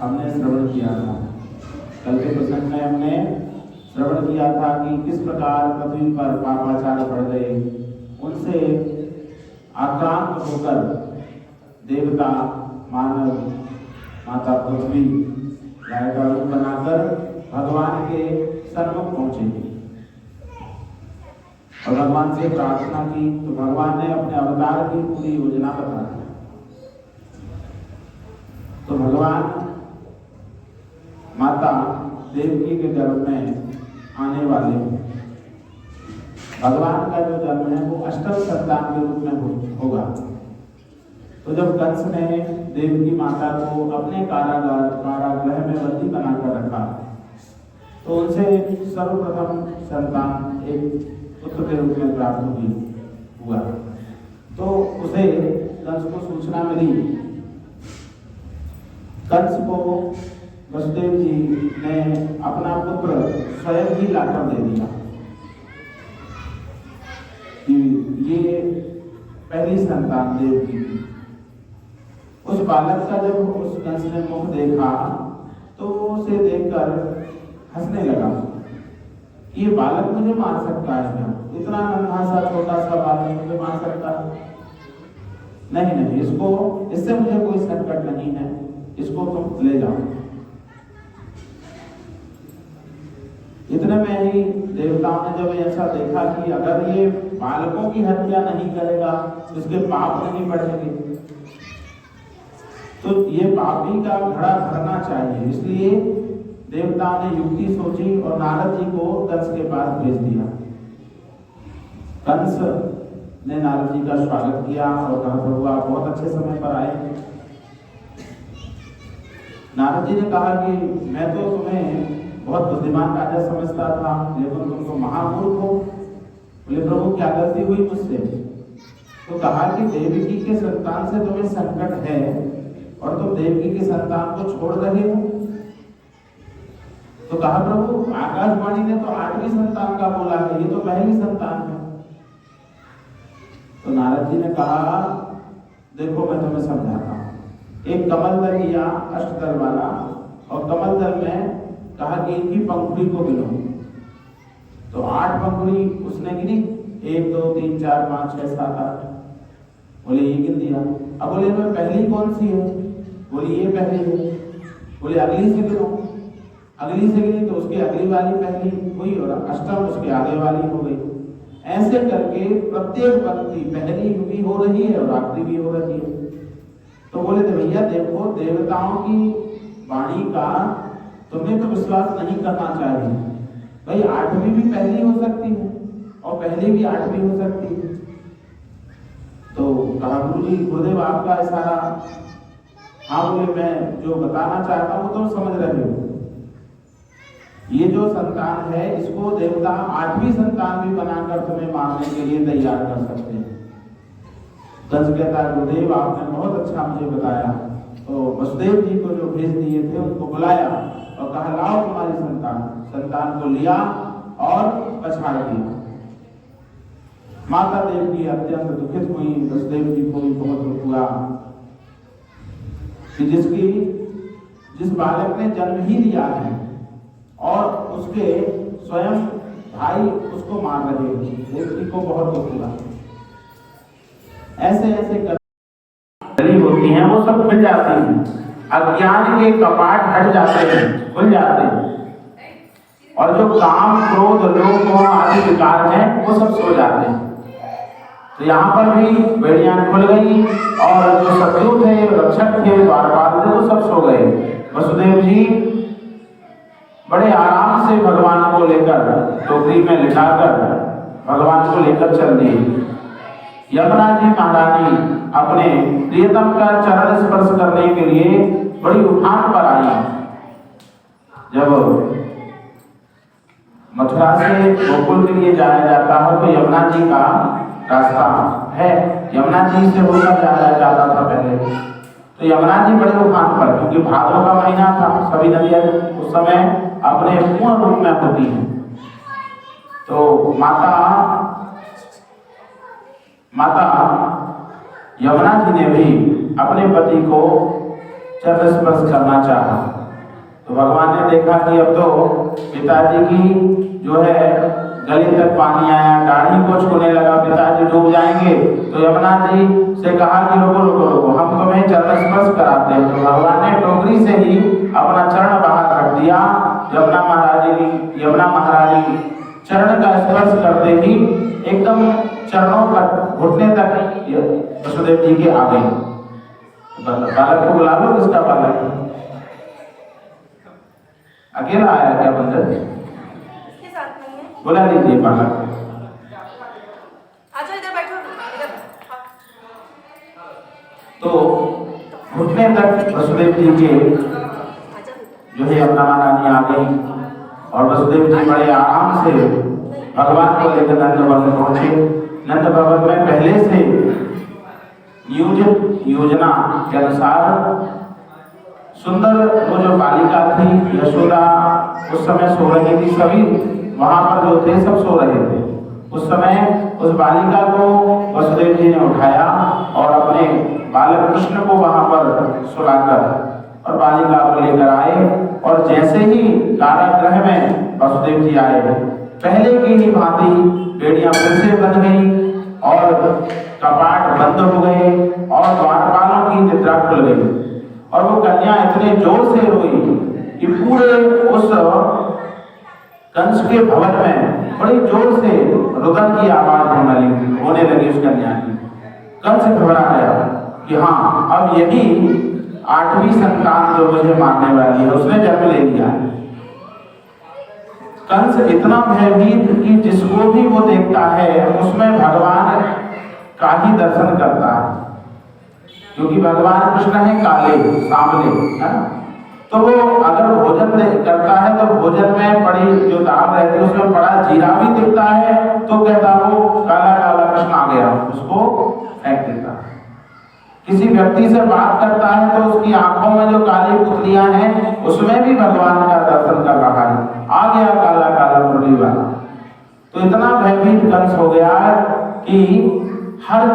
हमने श्रवण किया था। कल के प्रसंग में हमने श्रवण किया था कि किस प्रकार पृथ्वी पर पापाचार बढ़ गए, उनसे आक्रांत होकर देवता, मानव, माता पृथ्वी गाय का रूप बनाकर भगवान के सन्मुख पहुंचे और भगवान से प्रार्थना की। तो भगवान ने अपने अवतार की पूरी योजना बता दी। तो भगवान माता देवकी के गर्भ में आने वाले भगवान का जो जन्म है वो अष्टम संतान के रूप में होगा। तो जब कंस ने देवकी माता को अपने कारागृह में बंदी बनाकर रखा, तो उनसे सर्वप्रथम संतान एक पुत्र के रूप में प्राप्त हुआ। तो उसे कंस को सूचना मिली। कंस को वसुदेव जी ने अपना पुत्र स्वयं ही लाकर दे दिया कि ये पहली संतान देवकी थी। उस बालक का जब उस कंस ने मुख देखा तो उसे देखकर हंसने लगा। ये बालक मुझे मार सकता है क्या? इतना नन्हा सा छोटा सा बालक मुझे मार सकता है? नहीं, इससे मुझे कोई संकट नहीं है, इसको तुम ले जाओ। इतने में ही देवताओं ने जब ऐसा देखा कि अगर ये बालकों की हत्या नहीं करेगा तो इसके पाप नहीं बढ़ेंगे, तो ये पापी का घड़ा भरना चाहिए। इसलिए देवताओं ने युक्ति सोची और नारद जी को कंस के पास भेज दिया। कंस ने नारद जी का स्वागत किया और कहा, प्रभु आप बहुत अच्छे समय पर आए। नारद जी ने कहा कि मैं तो तुम्हें बहुत बुद्धिमान राजा समझता था, लेकिन तुम तो महामूर्ख हो। बोले, प्रभु क्या गलती हुई मुझसे? तो कहा कि देवकी के संतान से तुम्हें संकट है और तुम देवकी के संतान को छोड़ रहे हो। तो कहा, प्रभु आकाशवाणी ने तो 8वीं संतान का बोला है, ये तो पहली संतान है। तो नारद जी ने कहा, देखो मैं तुम्हें समझाता हूं। एक कमल दल लिया, अष्टदल वाला, और कमल दल में कहा कि इनकी पंखुड़ी को गिनो। तो 8 पंखुड़ी उसने गिनी, 1 2 3 4 5 6 7 8। बोले ये गिन दिया। अब बोले मैं पहली कौन सी है? बोली ये पहली है। बोले अगली से गिनो। अगली से गिनी तो उसकी अगली वाली पहली हुई और अष्टम उसके आगे वाली हो गई। ऐसे करके प्रत्येक पंक्ति पहली भी हो रही है और आखिरी भी हो रही है। तो बोले थे, भैया देखो देवताओं की वाणी का तुम्हें तो विश्वास नहीं करना चाहिए। भाई 8वीं भी पहली हो सकती है और पहली भी 8वीं हो सकती है। तो कहा, गुरु जी गुरुदेव आपका इशारा। हाँ, बोले मैं जो बताना चाहता हूँ तो समझ रहे हो। ये जो संतान है इसको देवता 8वीं संतान भी बनाकर तुम्हें मारने के लिए तैयार कर सकते हैं। कंस कहता है, गुरुदेव आपने बहुत अच्छा मुझे बताया। तो वसुदेव जी को जो भेज दिए थे उनको बुलाया और कहा, लाओ तुम्हारी संतान को लिया और पछाड़ दिया। माता देवकी अत्यंत दुखित हुई। वसुदेव जी को भी बहुत दुख हुआ कि जिस बालक ने जन्म ही लिया है और उसके स्वयं भाई उसको मार रहे हैं। देवकी को बहुत दुख हुआ। ऐसे गली होती हैं वो सब खुल जाती हैं। अज्ञान के कपाट हट जाते हैं, खुल जाते हैं, और जो काम क्रोध लोभ मोह आदि विकार हैं वो सब सो जाते हैं। तो यहाँ पर भी बेड़ियां खुल गई और जो शत्रु थे, रक्षक थे, द्वारपाल थे, वो सब सो गए। वसुदेव जी बड़े आराम से भगवान को लेकर टोकरी में लिटाकर भगवान को लेकर चल दिए। यमुना जी महारानी अपने प्रियतम का चरण स्पर्श करने के लिए बड़ी उठान पर आई। जब मथुरा से गोकुल के लिए जाया जाता है तो यमुना जी का रास्ता है, यमुना जी से होकर जाया जाता था पहले। तो यमुना जी बड़े उफान पर, क्योंकि भादों का महीना था, सभी नदियां उस समय अपने पूर्ण रूप में होती हैं। तो माता यमुना जी ने भी अपने पति को चरण स्पर्श करना चाहा। तो भगवान ने देखा कि अब तो पिताजी की जो है गले तक पानी आया, दाढ़ी को छूने लगा, पिताजी डूब जाएंगे। तो यमुना जी से कहा कि रुको रुको रुको, हम तुम्हें चरण स्पर्श कराते हैं। तो भगवान ने टोकरी से ही अपना चरण बाहर रख दिया। यमुना महारानी चरण का स्पर्श करते ही एकदम चरणों पर घुटने तक वसुदेव जी के आ गई। बालक को बुला लो, किसका बालक? अकेला आया क्या बंदर? बुला लीजिए बालक। इधर बैठो, तो घुटने तक वसुदेव जी के जो है यमुना महारानी आ गई और वसुदेव जी बड़े आराम से भगवान को लेकर नंद भवन पहुंचे। नंद भवन में पहले से नियोजित योजना के अनुसार सुंदर वो जो बालिका थी यशोदा उस समय सो रही थी, सभी वहां पर जो थे सब सो रहे थे। उस समय उस बालिका को वसुदेव जी ने उठाया और अपने बालक कृष्ण को वहां पर सुलाकर और बालिका को लेकर आए। और जैसे ही कारागृह में वसुदेव जी आए, पहले की ही भांति बेड़ियां फिर से बन गई और कपाट बंद हो गए और द्वारपालों की निद्रा खुल गई। और वो कन्या इतने जोर से रोई कि पूरे उस कंस के भवन में बड़ी जोर से रुदन की आवाज होने लगी उस कन्या की। कंस घबरा गया कि हाँ, अब यही 8वीं संतान जो मुझे मारने वाली है उसने जन्म ले लिया। कंस इतना भयभीत कि जिसको भी वो देखता है उसमें भगवान का ही दर्शन करता है, क्योंकि भगवान कृष्ण है काले सांवले, है ना। तो वो अगर भोजन करता है तो भोजन में पड़ी जो दाल रहती है उसमें बड़ा जीरा भी दिखता है तो कहता वो काला काला कृष्ण आ गया, उसको फेंक देता। किसी व्यक्ति से बात करता है तो उसकी आंखों में जो काली पुतलियां हैं उसमें भी भगवान का दर्शन कर रहा है, आ गया काला काला मुरली वाला। तो इतना भयभीत कंस हो गया कि हर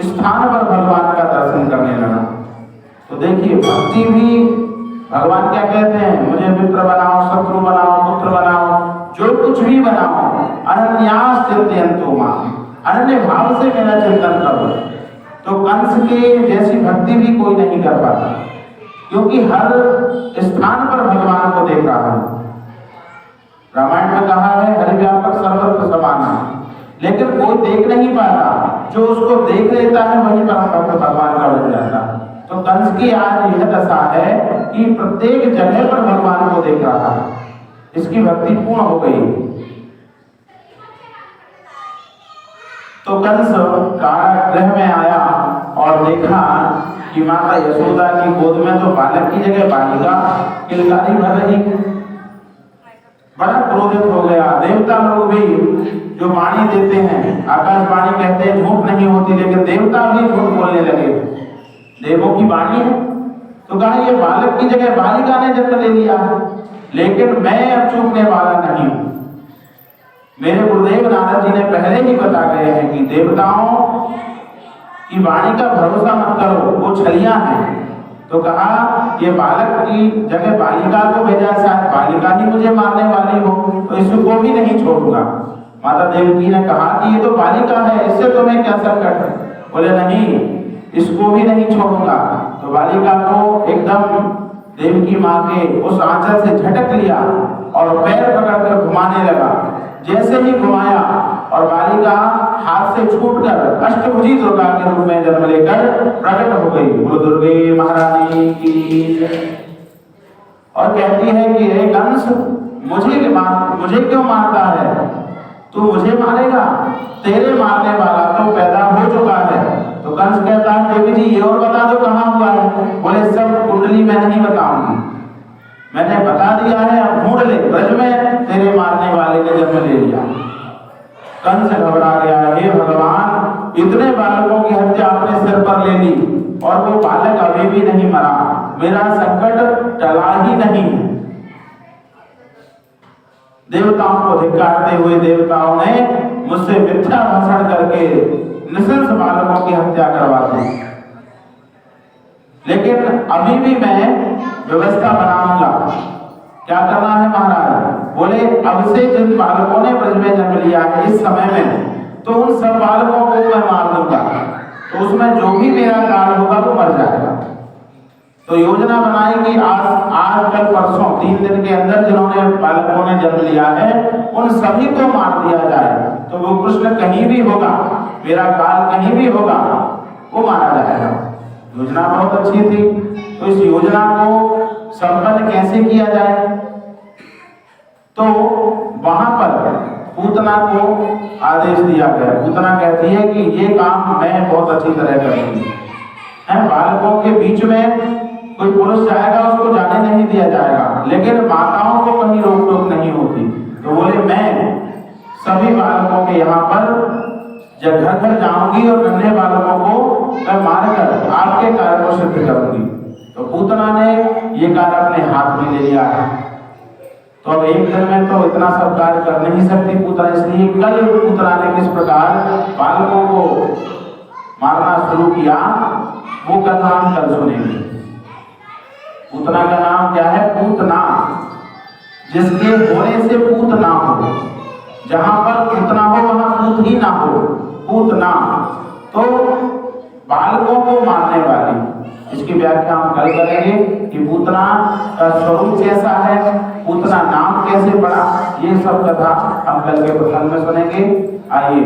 स्थान पर भगवान का दर्शन करने लगा। तो देखिए भक्ति भी, भगवान क्या कहते हैं, मुझे मित्र बनाओ, शत्रु बनाओ, पुत्र बनाओ, जो कुछ भी बनाओ, अनन्यास चिंतयन्तु मां, अनन्य भाव से मेरा चिंतन करो। तो कंस के जैसी भक्ति भी कोई नहीं कर पाता, क्योंकि हर स्थान पर भगवान को देख रहा है। रामायण में कहा है हरिव्यापक सर्वत्र समाना, लेकिन कोई देख नहीं पाता, जो उसको देख लेता है वही परम भक्त भगवान का बन जाता है। तो कंस की आज यह दशा है कि प्रत्येक जगह पर भगवान को देख रहा है, इसकी भक्ति पूर्ण हो गई। तो कंस कारागृह में आया और देखा कि माता यशोदा की गोद में तो बालक की जगह बालिका किलकारी भर रही। बड़ा क्रोधित हो गया। देवता लोग भी जो वाणी देते हैं, आकाशवाणी कहते हैं झूठ नहीं होती, लेकिन देवता भी झूठ बोलने लगे। देवों की वाणी है तो कहा ये बालक की जगह बालिका ने जन्म ले लिया, लेकिन मैं अब चूकने वाला नहीं हूं। मेरे गुरुदेव नारद जी ने पहले ही बता गए हैं कि देवताओं की वाणी का भरोसा मत करो, वो छलियां हैं। तो कहा ये बालक की जगह बालिका को भेजा, शायद बालिका ही मुझे मारने वाली हो, तो इसको भी नहीं छोड़ूंगा। माता देवकी ने कहा कि ये तो बालिका है, इससे तुम्हें क्या संकट है? बोले नहीं, इसको भी नहीं छोड़ूंगा। तो बालिका को एकदम देवकी माँ के उस आंचल से झटक लिया और पैर पकड़कर घुमाने लगा। जैसे ही घुमाया और बालिका हाथ से छूटकर अष्टभुजी दुर्गा के रूप में जन्म लेकर प्रकट हो गई। बोलो दुर्गे महारानी की। और कहती है कि हे कंस, मुझे क्यों मारता है? तू मुझे मारेगा? तेरे मारने वाला तो पैदा हो चुका है। तो कंस कहता है देवी जी ये और बता दो कहाँ हुआ है? बोले सब कुंडली में नहीं बताऊंगी, मैंने बता दिया है, अब ढूंढ ले, ब्रज में तेरे मारने वाले ने जन्म ले लिया। कंस घबरा गया, हे भगवान, इतने बालकों की हत्या आपने सिर पर ले ली और वो बालक अभी भी नहीं मरा, मेरा संकट टला ही नहीं है। देवताओं को धिक्कारते हुए देवताओं ने मुझसे मिथ्या भाषण करके निशंस बालकों की हत्या करवा दी। लेकिन अभी भी मैं व्यवस्था बनाऊंगा। क्या करना है महाराज? बोले अब से जिन बालकों ने ब्रज में जन्म लिया है इस समय में, तो उन सब बालकों को मैं मार दूंगा, तो उसमें जो भी मेरा काल होगा वो मर जाएगा। तो योजना बनाई कि आज कल परसों 3 दिन के अंदर जिन्होंने बालकों ने जन्म लिया है उन सभी को मार दिया जाए। तो वो कृष्ण कहीं भी होगा, मेरा काल कहीं भी होगा, वो मारा जाएगा। योजना बहुत अच्छी थी। तो इस योजना को संपन्न कैसे किया जाए? तो वहां पर पूतना को आदेश दिया गया। पूतना कहती है कि ये काम मैं बहुत अच्छी तरह करूंगी। बालकों के बीच में कोई पुरुष जाएगा उसको जाने नहीं दिया जाएगा, लेकिन माताओं को कहीं रोक टोक नहीं होती। तो बोले मैं सभी बालकों के यहाँ पर जब घर घर जाऊंगी और नन्हे बालकों को मैं मारकर आपके कार्य को सिद्ध करूंगी। तो पूतना ने ये कार्य अपने हाथ में ले लिया है। तो अब एक दिन में तो इतना सब कार्य कर नहीं सकती पूतना, इसलिए कल पूतना ने किस प्रकार बालकों को मारना शुरू किया वो कथा हम कल सुनेंगे। पूतना का नाम क्या है? पूतना, जिसके होने से पूत ना हो। जहां पर पूतना हो वहां पूत ही ना हो, पूतना। तो बालकों को मारने वाली, इसकी व्याख्या हम कल करेंगे कि पूतना का स्वरूप कैसा है, पूतना नाम कैसे पड़ा, ये सब कथा हम कल के प्रसंग में सुनेंगे। आइए